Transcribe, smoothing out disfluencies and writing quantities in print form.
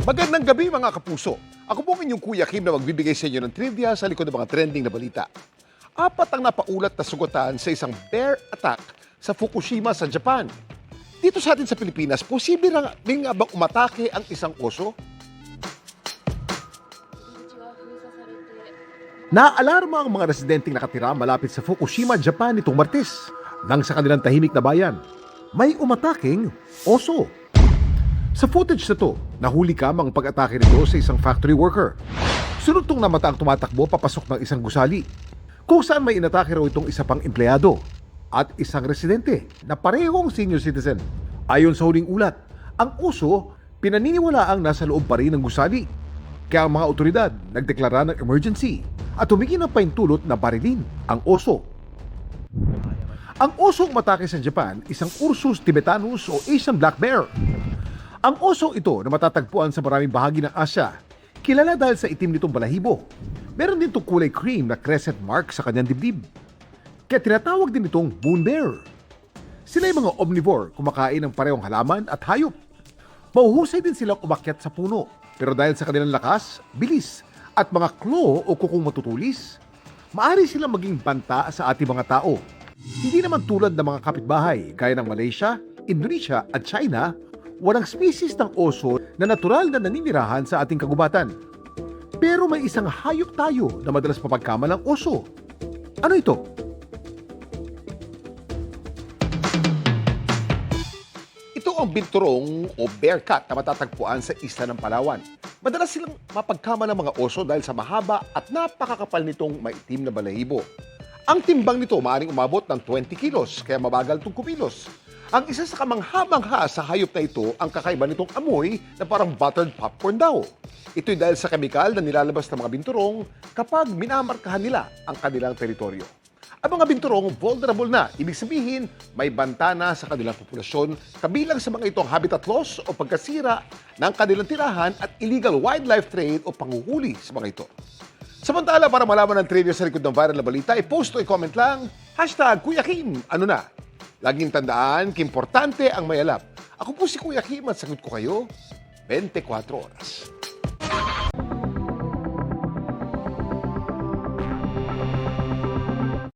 Magandang gabi mga kapuso. Ako po ang inyong Kuya Kim na magbibigay sa inyo ng trivia sa likod ng mga trending na balita. Apat ang napaulat na sugatan sa isang bear attack sa Fukushima sa Japan. Dito sa atin sa Pilipinas, posible rin nga bang umatake ang isang oso? Naalarma ang mga residenteng nakatira malapit sa Fukushima, Japan nitong Martes nang sa kanilang tahimik na bayan may umataking oso. Sa footage na to, nahuli ang pag-atake nito sa isang factory worker. Sunod tong namata ang tumatakbo papasok ng isang gusali, kung saan may inatake raw itong isa pang empleyado at isang residente na parehong senior citizen. Ayon sa huling ulat, ang oso pinaniniwalaang nasa loob pa rin ng gusali. Kaya ang mga otoridad nagdeklara ng emergency at humingi ng paintulot na barilin ang oso. Ang osong umatake sa Japan, isang Ursus tibetanus o Asian black bear. Ang oso ito na matatagpuan sa maraming bahagi ng Asya, kilala dahil sa itim nitong balahibo. Meron din itong kulay cream na crescent mark sa kanyang dibdib. Kaya tinatawag din itong moon bear. Sila ay mga omnivore, kumakain ng parehong halaman at hayop. Mahuhusay din silang umakyat sa puno, pero dahil sa kanilang lakas, bilis, at mga claw o kukong matutulis, maaari silang maging banta sa ating mga tao. Hindi naman tulad ng mga kapitbahay gaya ng Malaysia, Indonesia at China, walang species ng oso na natural na naninirahan sa ating kagubatan. Pero may isang hayop tayo na madalas mapagkamalang oso. Ano ito? Ito ang binturong o bear cat na matatagpuan sa isla ng Palawan. Madalas silang mapagkama ng mga oso dahil sa mahaba at napakakapal nitong maitim na balahibo. Ang timbang nito maaaring umabot ng 20 kilos, kaya mabagal itong kumilos. Ang isa sa kamangha-mangha sa hayop na ito ang kakaiba nitong amoy na parang buttered popcorn daw. Ito'y dahil sa kemikal na nilalabas ng mga binturong kapag minamarkahan nila ang kanilang teritoryo. Ang mga binturong vulnerable na, ibig sabihin may banta na sa kanilang populasyon, kabilang sa mga itong habitat loss o pagkasira ng kanilang tirahan at illegal wildlife trade o panghuhuli sa mga ito. Samantala, para malaman ang trivia sa likod ng viral na balita, i-post o i-comment lang, #Kuya Kim, ano na? Laging tandaan, importante ang may alam. Ako po si Kuya Kim at sagot ko kayo 24 oras.